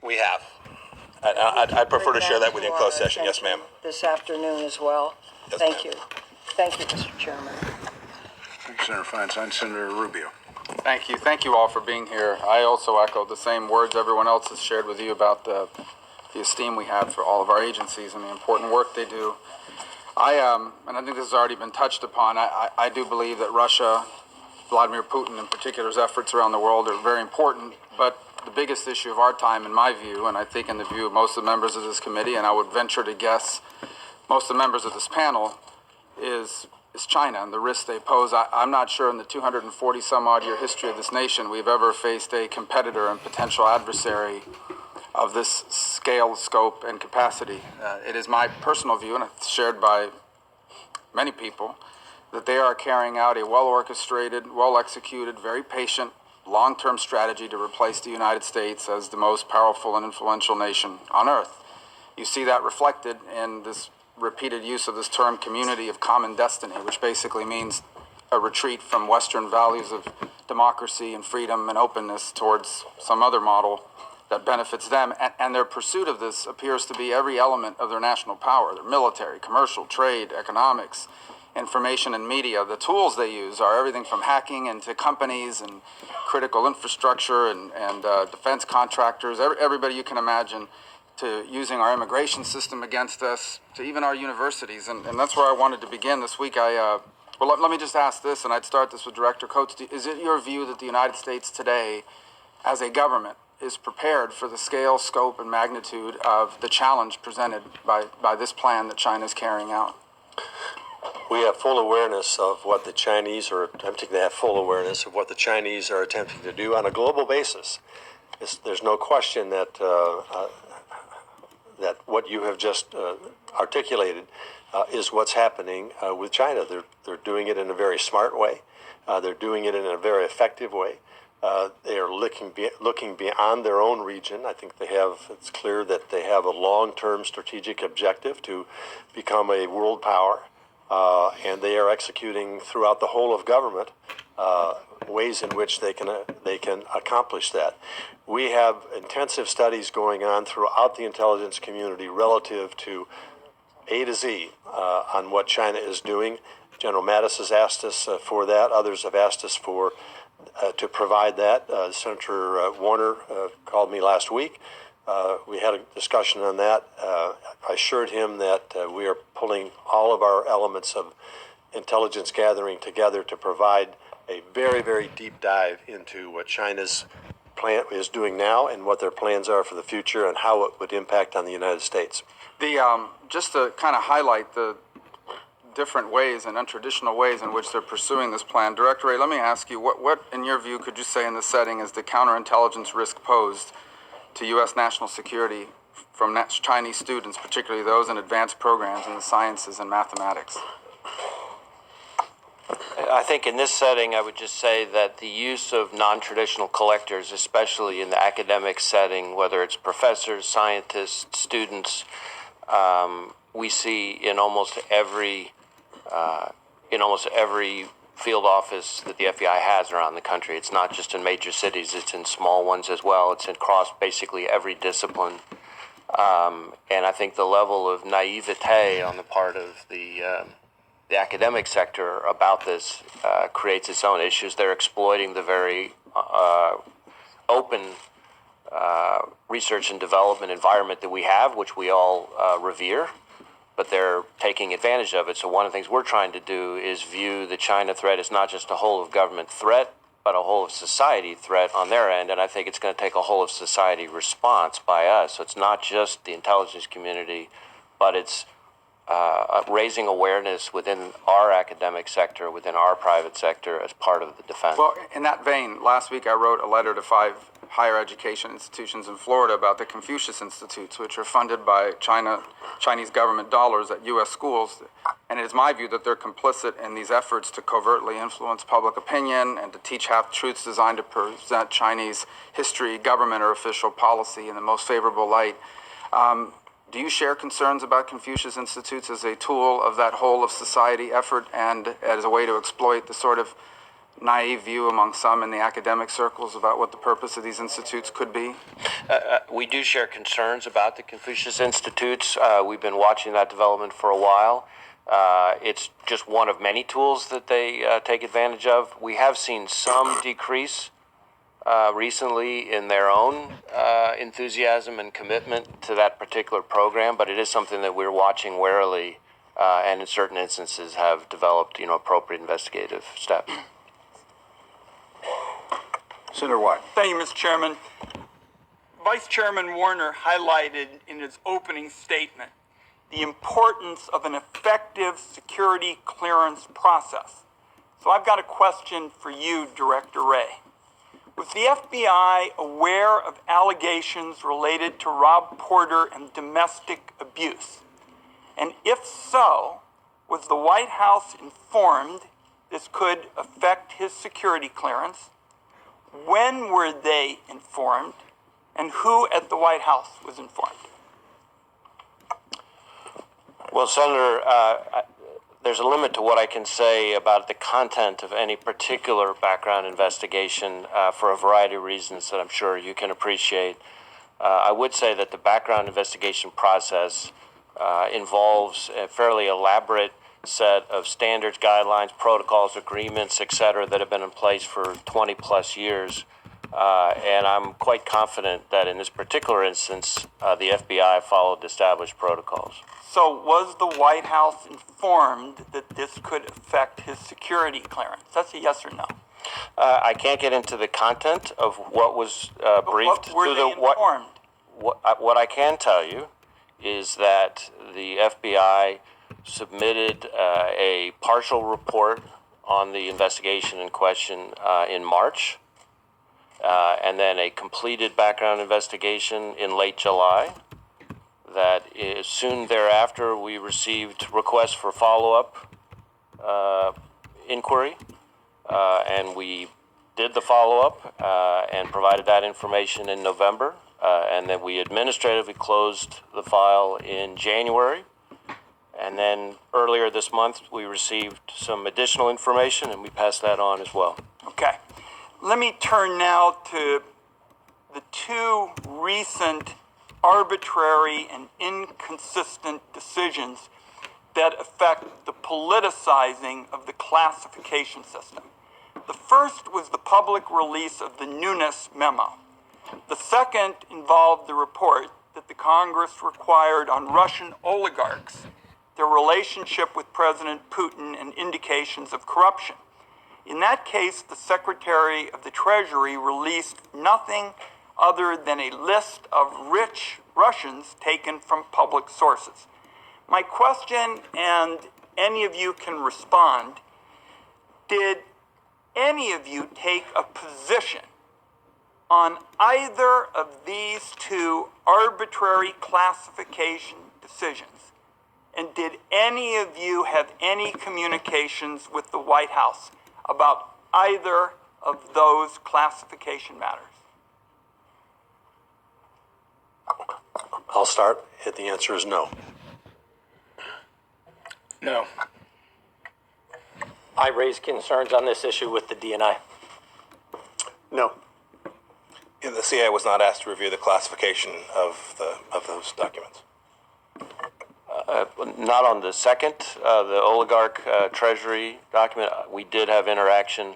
We have. I'd prefer to share that with you in closed session. Yes, ma'am. This afternoon as well. Yes, Thank ma'am. you. Thank you, Mr. Chairman. Thank you, Senator Feinstein. Senator Rubio. Thank you. Thank you all for being here. I also echo the same words everyone else has shared with you about the esteem we have for all of our agencies and the important work they do. And I think this has already been touched upon, I do believe that Russia, Vladimir Putin in particular's efforts around the world are very important, but the biggest issue of our time, in my view, and I think in the view of most of the members of this committee, and I would venture to guess most of the members of this panel, is China and the risks they pose. I'm not sure in the 240 some odd year history of this nation we've ever faced a competitor and potential adversary of this scale, scope, and capacity. It is my personal view, and it's shared by many people, that they are carrying out a well-orchestrated, well-executed, very patient, long-term strategy to replace the United States as the most powerful and influential nation on earth. You see that reflected in this repeated use of this term community of common destiny, which basically means a retreat from Western values of democracy and freedom and openness towards some other model that benefits them. And their pursuit of this appears to be every element of their national power, their military, commercial, trade, economics, information and media. The tools they use are everything from hacking into companies and critical infrastructure and defense contractors, everybody you can imagine, to using our immigration system against us, to even our universities. And that's where I wanted to begin this week. Well, let me just ask this, and I'd start this with Director Coates. Is it your view that the United States today, as a government, is prepared for the scale, scope, and magnitude of the challenge presented by this plan that China is carrying out? We have full awareness of what the Chinese are attempting to have full awareness of what the Chinese are attempting to do on a global basis. There's no question that that what you have just articulated is what's happening with China. They're doing it in a very smart way. They're doing it in a very effective way. They are looking beyond their own region. I think it's clear that they have a long-term strategic objective to become a world power, and they are executing throughout the whole of government ways in which they can accomplish that. We have intensive studies going on throughout the intelligence community relative to A to Z on what China is doing. General Mattis has asked us for that. Others have asked us to provide that. Senator Warner called me last week. We had a discussion on that. I assured him that we are pulling all of our elements of intelligence gathering together to provide a very, very deep dive into what China's plan is doing now and what their plans are for the future and how it would impact on the United States. Just to kind of highlight the different ways and untraditional ways in which they're pursuing this plan, Director Wray, let me ask you, what in your view could you say in this setting is the counterintelligence risk posed to U.S. national security from Chinese students, particularly those in advanced programs in the sciences and mathematics? I think in this setting, I would just say that the use of non-traditional collectors, especially in the academic setting, whether it's professors, scientists, students, we see in almost every field office that the FBI has around the country. It's not just in major cities; it's in small ones as well. It's across basically every discipline, and I think the level of naivete on the part of the academic sector about this creates its own issues. They're exploiting the very open research and development environment that we have, which we all revere, but they're taking advantage of it. So one of the things we're trying to do is view the China threat as not just a whole of government threat, but a whole of society threat on their end. And I think it's going to take a whole of society response by us. So it's not just the intelligence community, but it's raising awareness within our academic sector, within our private sector as part of the defense. Well, in that vein, last week I wrote a letter to 5 higher education institutions in Florida about the Confucius Institutes, which are funded by Chinese government dollars at U.S. schools. And it is my view that they're complicit in these efforts to covertly influence public opinion and to teach half-truths designed to present Chinese history, government, or official policy in the most favorable light. Do you share concerns about Confucius Institutes as a tool of that whole of society effort and as a way to exploit the sort of naive view among some in the academic circles about what the purpose of these institutes could be? We do share concerns about the Confucius Institutes. We've been watching that development for a while. It's just one of many tools that they take advantage of. We have seen some decrease recently in their own enthusiasm and commitment to that particular program, but it is something that we're watching warily, and in certain instances have developed, appropriate investigative steps. Senator White. Thank you, Mr. Chairman. Vice Chairman Warner highlighted in his opening statement the importance of an effective security clearance process. So I've got a question for you, Director Wray. Was the FBI aware of allegations related to Rob Porter and domestic abuse? And if so, was the White House informed this could affect his security clearance? When were they informed? And who at the White House was informed? Well, Senator, there's a limit to what I can say about the content of any particular background investigation for a variety of reasons that I'm sure you can appreciate. I would say that the background investigation process involves a fairly elaborate set of standards, guidelines, protocols, agreements, et cetera, that have been in place for 20 plus years. And I'm quite confident that in this particular instance, the FBI followed established protocols. So was the White House informed that this could affect his security clearance? That's a yes or no. I can't get into the content of what was briefed. What were they informed? What I can tell you is that the FBI submitted a partial report on the investigation in question in March, and then a completed background investigation in late July. That is, soon thereafter, we received requests for follow-up inquiry, and we did the follow-up and provided that information in November, and then we administratively closed the file in January. And then earlier this month, we received some additional information, and we passed that on as well. Okay. Let me turn now to the two recent arbitrary and inconsistent decisions that affect the politicizing of the classification system. The first was the public release of the Nunes memo. The second involved the report that the Congress required on Russian oligarchs, their relationship with President Putin, and indications of corruption. In that case, the Secretary of the Treasury released nothing other than a list of rich Russians taken from public sources. My question, and any of you can respond, did any of you take a position on either of these two arbitrary classification decisions? And did any of you have any communications with the White House about either of those classification matters? I'll start. The answer is no. No. I raised concerns on this issue with the DNI. No. Yeah, the CIA was not asked to review the classification of those documents. Not on the second, the oligarch treasury document. We did have interaction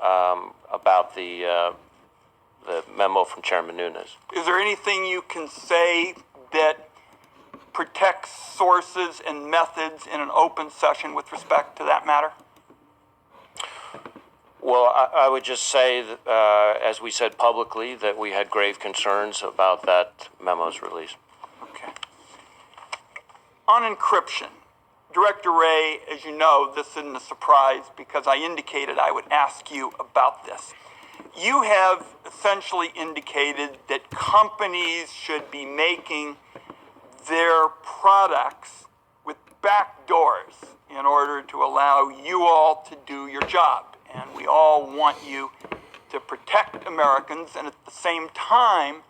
about the memo from Chairman Nunes. Is there anything you can say that protects sources and methods in an open session with respect to that matter? Well, I would just say that, as we said publicly, that we had grave concerns about that memo's release. Okay. On encryption, Director Wray, as you know, this isn't a surprise because I indicated I would ask you about this. You have essentially indicated that companies should be making their products with back doors in order to allow you all to do your job. And we all want you to protect Americans, and at the same time,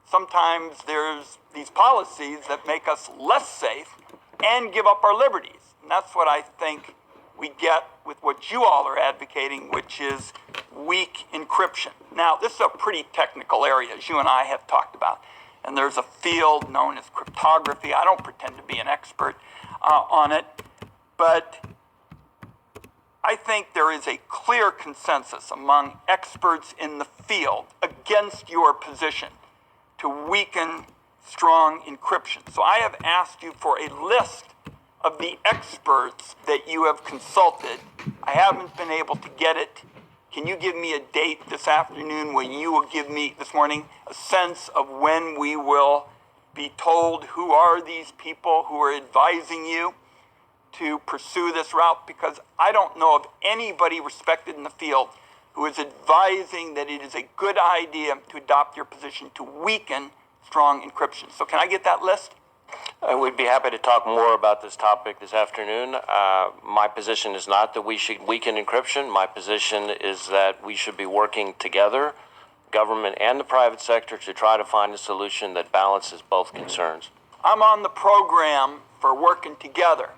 sometimes there's these policies that make us less safe and give up our liberties. And that's what I think we get with what you all are advocating, which is weak encryption. Now, this is a pretty technical area, as you and I have talked about. And there's a field known as cryptography. I don't pretend to be an expert on it, but I think there is a clear consensus among experts in the field against your position to weaken strong encryption. So I have asked you for a list of the experts that you have consulted. I haven't been able to get it. Can you give me a date this afternoon when you will give me, this morning, a sense of when we will be told who are these people who are advising you to pursue this route? Because I don't know of anybody respected in the field who is advising that it is a good idea to adopt your position to weaken strong encryption. So can I get that list? We'd be happy to talk more about this topic this afternoon. My position is not that we should weaken encryption. My position is that we should be working together, government and the private sector, to try to find a solution that balances both concerns. I'm on the program for working together.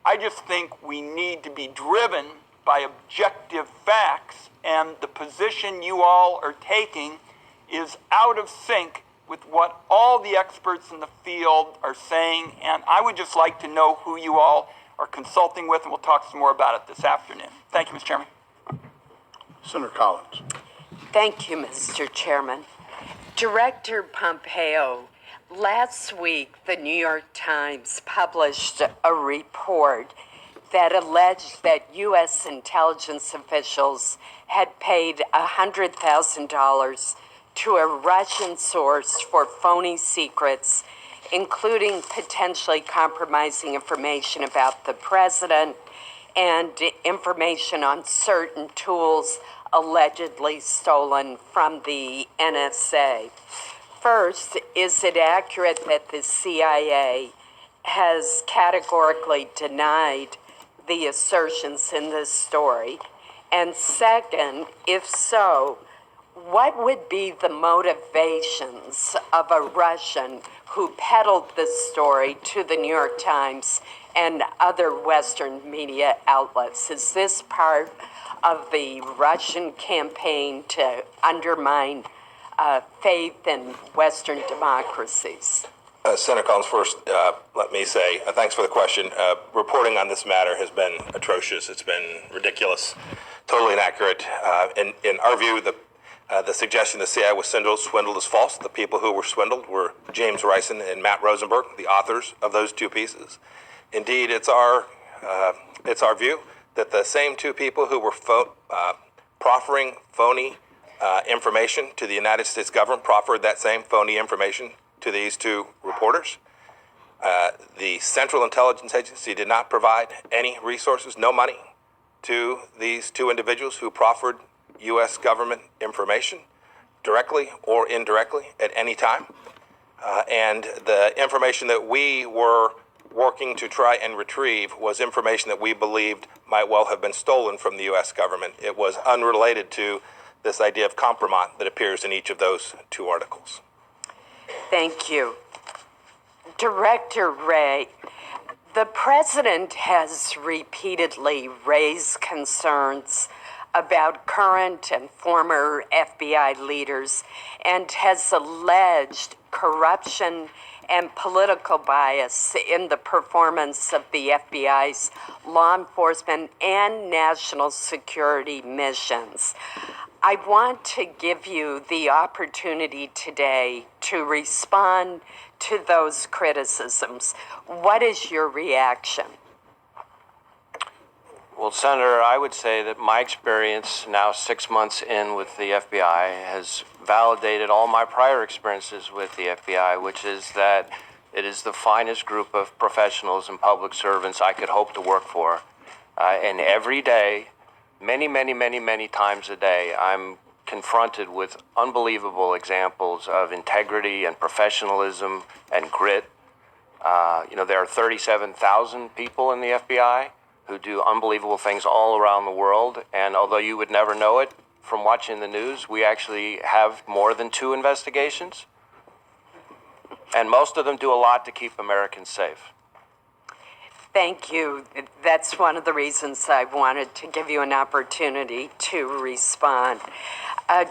I just think we need to be driven by objective facts, and the position you all are taking is out of sync with what all the experts in the field are saying, and I would just like to know who you all are consulting with, and we'll talk some more about it this afternoon. Thank you, Mr. Chairman. Senator Collins. Thank you, Mr. Chairman. Director Pompeo, last week the New York Times published a report that alleged that U.S. intelligence officials had paid $100,000 to a Russian source for phony secrets, including potentially compromising information about the president and information on certain tools allegedly stolen from the NSA. First, is it accurate that the CIA has categorically denied the assertions in this story? And second, if so, what would be the motivations of a Russian who peddled this story to the New York Times and other Western media outlets? Is this part of the Russian campaign to undermine faith in Western democracies? Senator Collins, first, let me say thanks for the question. Reporting on this matter has been atrocious. It's been ridiculous, totally inaccurate. In our view, the suggestion the CIA was swindled is false. The people who were swindled were James Rison and Matt Rosenberg, the authors of those two pieces. Indeed, it's our view that the same two people who were proffering phony information to the United States government proffered that same phony information to these two reporters. The Central Intelligence Agency did not provide any resources, no money, to these two individuals who proffered U.S. government information directly or indirectly at any time. And the information that we were working to try and retrieve was information that we believed might well have been stolen from the U.S. government. It was unrelated to this idea of compromise that appears in each of those two articles. Thank you. Director Wray, the president has repeatedly raised concerns about current and former FBI leaders and has alleged corruption and political bias in the performance of the FBI's law enforcement and national security missions. I want to give you the opportunity today to respond to those criticisms. What is your reaction? Well, Senator, I would say that my experience now 6 months in with the FBI has validated all my prior experiences with the FBI, which is that it is the finest group of professionals and public servants I could hope to work for. And every day, many times a day, I'm confronted with unbelievable examples of integrity and professionalism and grit. There are 37,000 people in the FBI who do unbelievable things all around the world. And although you would never know it from watching the news, we actually have more than 2 investigations. And most of them do a lot to keep Americans safe. Thank you. That's one of the reasons I wanted to give you an opportunity to respond.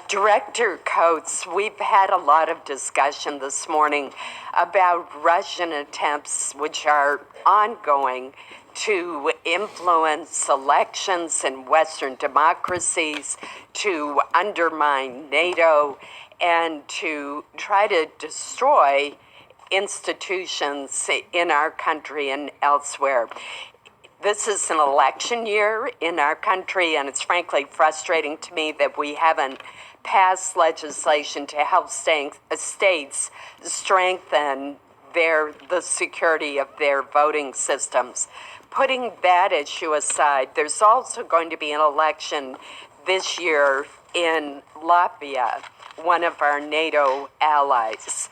Director Coates, we've had a lot of discussion this morning about Russian attempts, which are ongoing, to influence elections in Western democracies, to undermine NATO, and to try to destroy institutions in our country and elsewhere. This is an election year in our country, and it's frankly frustrating to me that we haven't passed legislation to help states strengthen the security of their voting systems. Putting that issue aside, there's also going to be an election this year in Latvia, one of our NATO allies.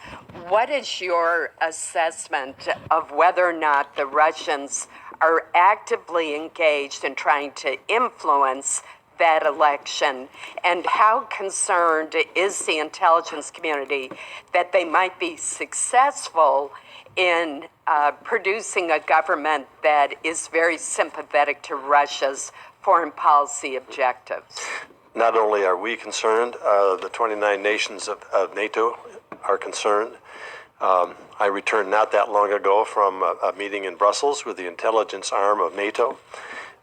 What is your assessment of whether or not the Russians are actively engaged in trying to influence that election, and how concerned is the intelligence community that they might be successful in producing a government that is very sympathetic to Russia's foreign policy objectives? Not only are we concerned, the 29 nations of NATO are concerned. I returned not that long ago from a meeting in Brussels with the intelligence arm of NATO.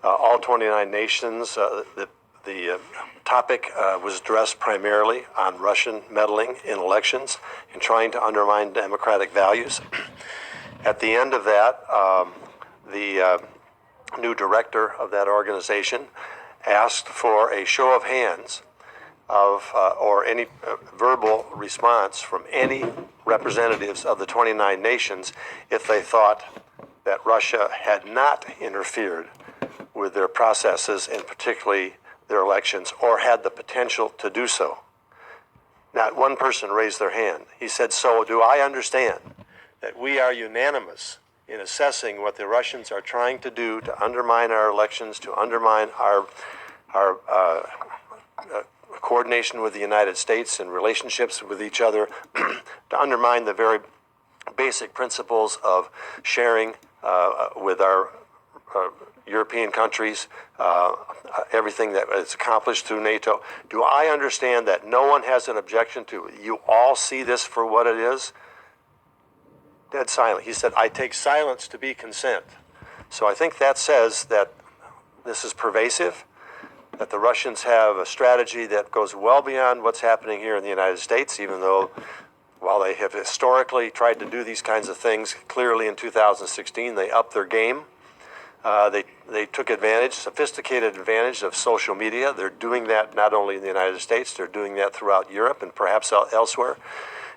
All 29 nations, the topic was addressed primarily on Russian meddling in elections and trying to undermine democratic values. At the end of that, the new director of that organization asked for a show of hands or any verbal response from any representatives of the 29 nations if they thought that Russia had not interfered with their processes and particularly their elections or had the potential to do so. Not one person raised their hand. He said, "So do I understand that we are unanimous in assessing what the Russians are trying to do to undermine our elections, to undermine our coordination with the United States and relationships with each other, to undermine the very basic principles of sharing with our European countries, everything that is accomplished through NATO. Do I understand that no one has an objection to it? You all see this for what it is?" Dead silent. He said, "I take silence to be consent." So I think that says that this is pervasive, that the Russians have a strategy that goes well beyond what's happening here in the United States, even though while they have historically tried to do these kinds of things, clearly in 2016 they upped their game. They took sophisticated advantage of social media. They're doing that not only in the United States, they're doing that throughout Europe and perhaps elsewhere.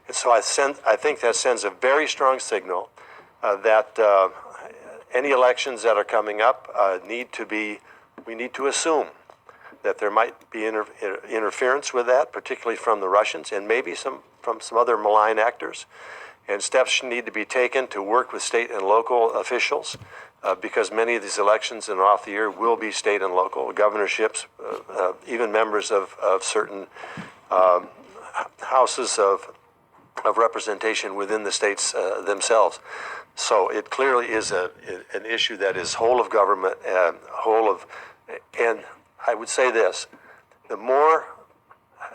And so I think that sends a very strong signal that any elections that are coming up we need to assume that there might be interference with that, particularly from the Russians and maybe from some other malign actors. And steps need to be taken to work with state and local officials because many of these elections in off the year will be state and local governorships, even members of certain houses of representation within the states themselves. So it clearly is an issue that is whole of government, and I would say this, the more,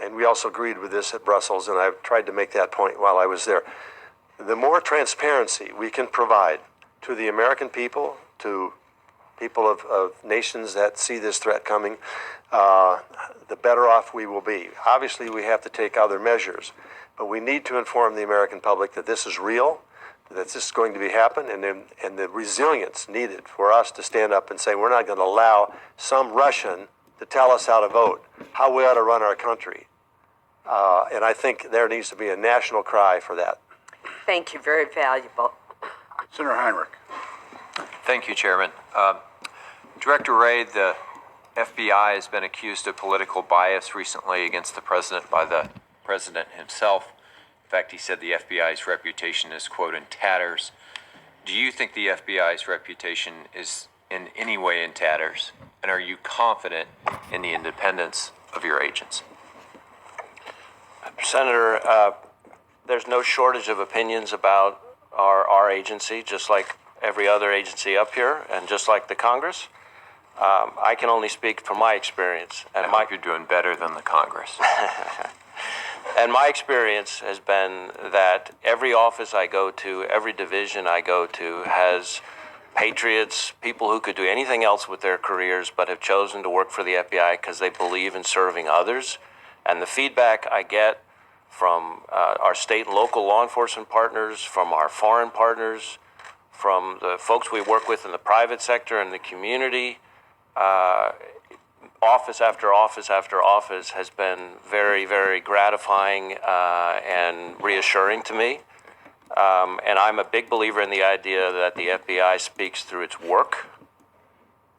and we also agreed with this at Brussels, and I've tried to make that point while I was there, the more transparency we can provide to the American people, to people of nations that see this threat coming, the better off we will be. Obviously, we have to take other measures, but we need to inform the American public that this is real, that this is going to be happen, and the resilience needed for us to stand up and say we're not going to allow some Russian to tell us how to vote, how we ought to run our country. And I think there needs to be a national cry for that. Thank you. Very valuable. Senator Heinrich. Thank you, Chairman. Director Wray, the FBI has been accused of political bias recently against the president by the president himself. In fact, he said the FBI's reputation is, quote, in tatters. Do you think the FBI's reputation is in any way in tatters? And are you confident in the independence of your agents? Senator, there's no shortage of opinions about our agency, just like every other agency up here, and just like the Congress, I can only speak from my experience. And I hope you're doing better than the Congress. And my experience has been that every office I go to, every division I go to has patriots, people who could do anything else with their careers but have chosen to work for the FBI because they believe in serving others. And the feedback I get from our state and local law enforcement partners, from our foreign partners, from the folks we work with in the private sector and the community, office after office after office has been very, very gratifying and reassuring to me. And I'm a big believer in the idea that the FBI speaks through its work,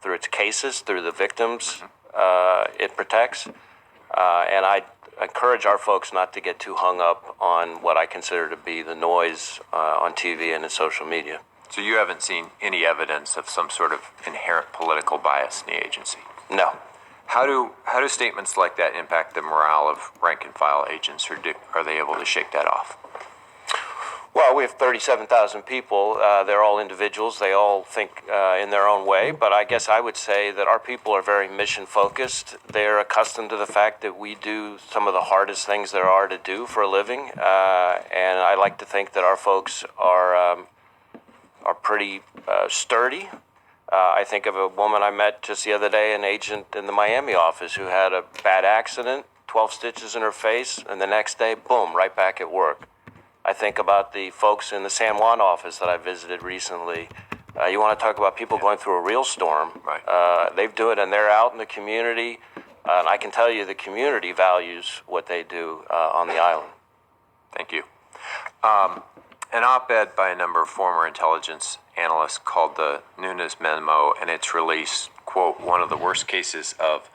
through its cases, through the victims it protects. And I encourage our folks not to get too hung up on what I consider to be the noise on TV and in social media. So you haven't seen any evidence of some sort of inherent political bias in the agency? No. How do statements like that impact the morale of rank and file agents, or are they able to shake that off? Well, we have 37,000 people. They're all individuals. They all think in their own way. But I guess I would say that our people are very mission focused. They're accustomed to the fact that we do some of the hardest things there are to do for a living. And I like to think that our folks are pretty sturdy. I think of a woman I met just the other day, an agent in the Miami office who had a bad accident, 12 stitches in her face, and the next day, boom, right back at work. I think about the folks in the San Juan office that I visited recently. You want to talk about people going through a real storm. Right. They do it, and they're out in the community. And I can tell you the community values what they do on the island. Thank you. An op-ed by a number of former intelligence analysts called the Nunes memo and its release, quote, one of the worst cases of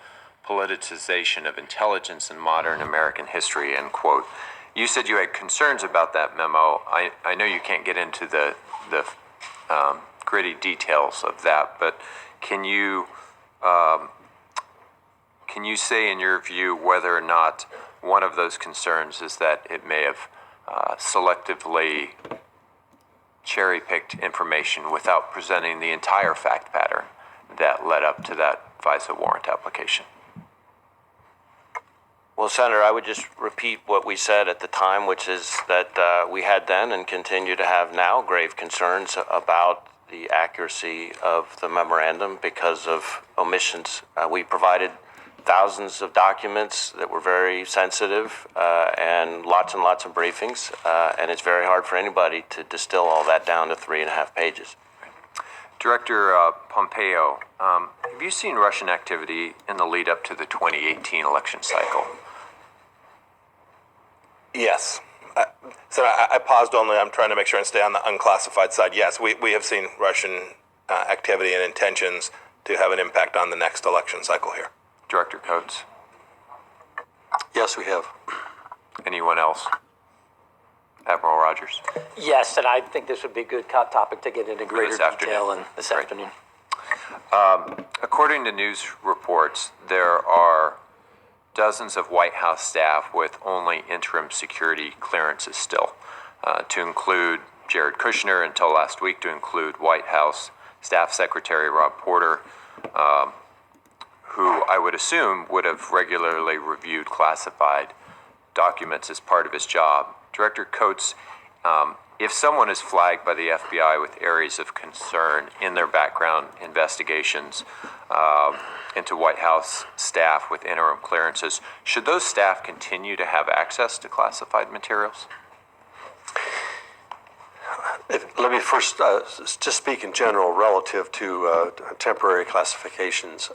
politicization of intelligence in modern American history, end quote. You said you had concerns about that memo. I know you can't get into the gritty details of that, but can you say in your view whether or not one of those concerns is that it may have selectively cherry-picked information without presenting the entire fact pattern that led up to that FISA warrant application? Well, Senator, I would just repeat what we said at the time, which is that we had then and continue to have now grave concerns about the accuracy of the memorandum because of omissions. We provided thousands of documents that were very sensitive and lots of briefings, and it's very hard for anybody to distill all that down to 3.5 pages. Director Pompeo, have you seen Russian activity in the lead up to the 2018 election cycle? Yes. So I paused only. I'm trying to make sure and stay on the unclassified side. Yes, we have seen Russian activity and intentions to have an impact on the next election cycle here. Director Coates? Yes, we have. Anyone else? Admiral Rogers? Yes, and I think this would be a good topic to get into greater detail in this afternoon. According to news reports, there are dozens of White House staff with only interim security clearances still, to include Jared Kushner until last week, to include White House Staff Secretary Rob Porter, who I would assume would have regularly reviewed classified documents as part of his job. Director Coates, if someone is flagged by the FBI with areas of concern in their background investigations into White House staff with interim clearances, should those staff continue to have access to classified materials? Let me first just speak in general relative to temporary classifications.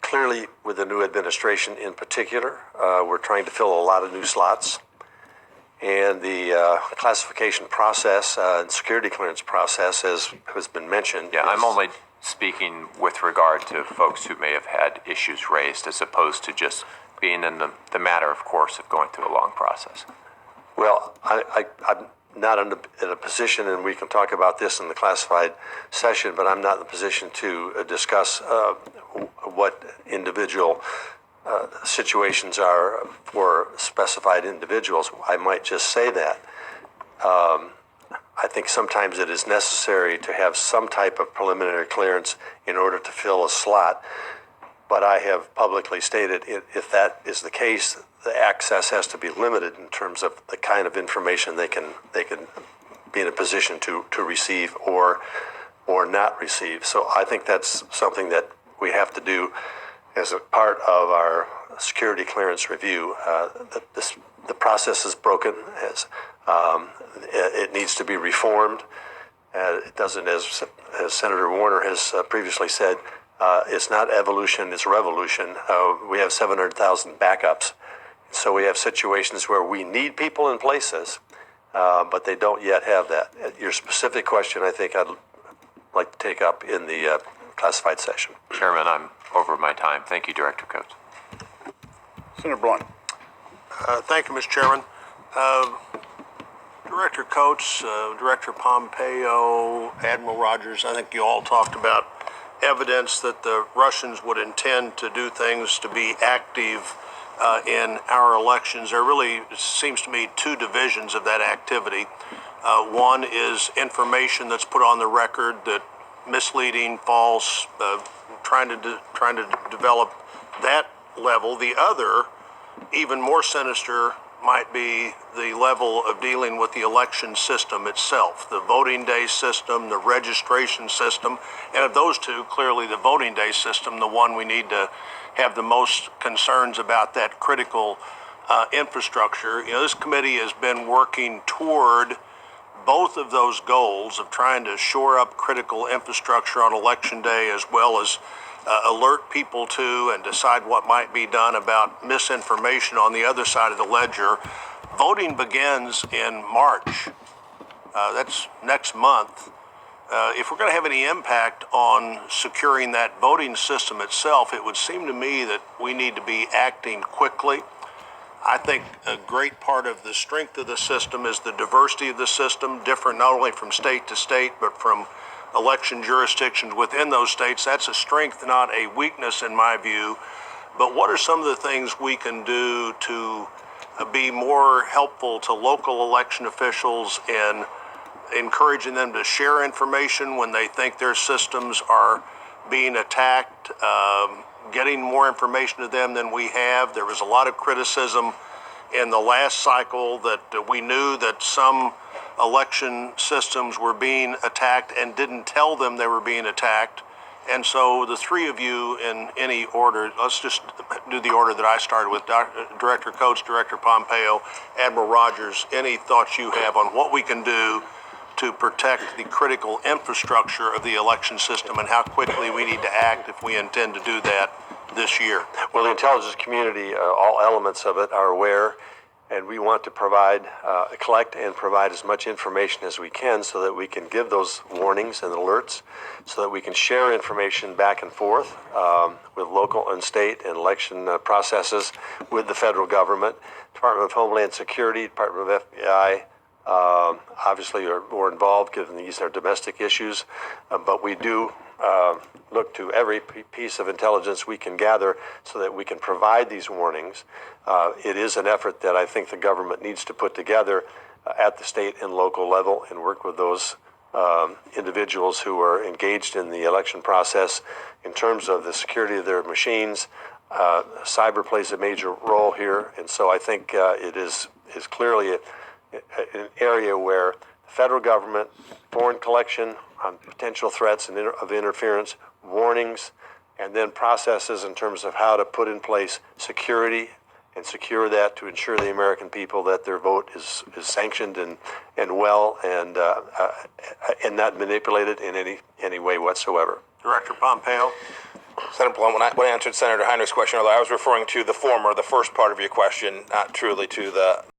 Clearly, with the new administration in particular, we're trying to fill a lot of new slots. And the classification process and security clearance process, as has been mentioned. Yeah, I'm only speaking with regard to folks who may have had issues raised as opposed to just being in the matter, of course, of going through a long process. Well, I'm not in a position, and we can talk about this in the classified session, but I'm not in a position to discuss what individual situations are for specified individuals. I might just say that I think sometimes it is necessary to have some type of preliminary clearance in order to fill a slot. But I have publicly stated if that is the case, the access has to be limited in terms of the kind of information they can be in a position to receive or not receive. So I think that's something that we have to do as a part of our security clearance review. The process is broken. It needs to be reformed. It doesn't, as Senator Warner has previously said, it's not evolution, it's revolution. We have 700,000 backups. So we have situations where we need people in places, but they don't yet have that. Your specific question, I think I'd like to take up in the classified session. Chairman, I'm over my time. Thank you, Director Coates. Senator Blunt. Thank you, Mr. Chairman. Director Coates, Director Pompeo, Admiral Rogers, I think you all talked about evidence that the Russians would intend to do things to be active in our elections. There really seems to me two divisions of that activity. One is information that's put on the record that misleading, false, trying to develop that level. The other, even more sinister, might be the level of dealing with the election system itself, the voting day system, the registration system, and of those two, clearly the voting day system, the one we need to have the most concerns about, that critical infrastructure. You know, this committee has been working toward both of those goals of trying to shore up critical infrastructure on election day, as well as alert people to and decide what might be done about misinformation on the other side of the ledger. Voting begins in March. That's next month. If we're going to have any impact on securing that voting system itself, it would seem to me that we need to be acting quickly. I think a great part of the strength of the system is the diversity of the system, different not only from state to state, but from election jurisdictions within those states. That's a strength, not a weakness in my view. But what are some of the things we can do to be more helpful to local election officials in encouraging them to share information when they think their systems are being attacked, getting more information to them than we have? There was a lot of criticism in the last cycle that we knew that some election systems were being attacked and didn't tell them they were being attacked. And so the three of you, in any order, let's just do the order that I started with, Director Coates, Director Pompeo, Admiral Rogers, any thoughts you have on what we can do to protect the critical infrastructure of the election system and how quickly we need to act if we intend to do that this year? Well, the intelligence community, all elements of it are aware, and we want to collect and provide as much information as we can so that we can give those warnings and alerts, so that we can share information back and forth with local and state and election processes with the federal government. Department of Homeland Security, Department of FBI, obviously are more involved given these are domestic issues, but we do look to every piece of intelligence we can gather so that we can provide these warnings. It is an effort that I think the government needs to put together at the state and local level and work with those individuals who are engaged in the election process in terms of the security of their machines. Cyber plays a major role here, and so I think it is clearly an area where the federal government, foreign collection on potential threats and of interference, warnings, and then processes in terms of how to put in place security and secure that to ensure the American people that their vote is sanctioned and well and not manipulated in any way whatsoever. Director Pompeo. Senator Blunt, when I answered Senator Heinrich's question earlier, I was referring to the former, the first part of your question, not truly to the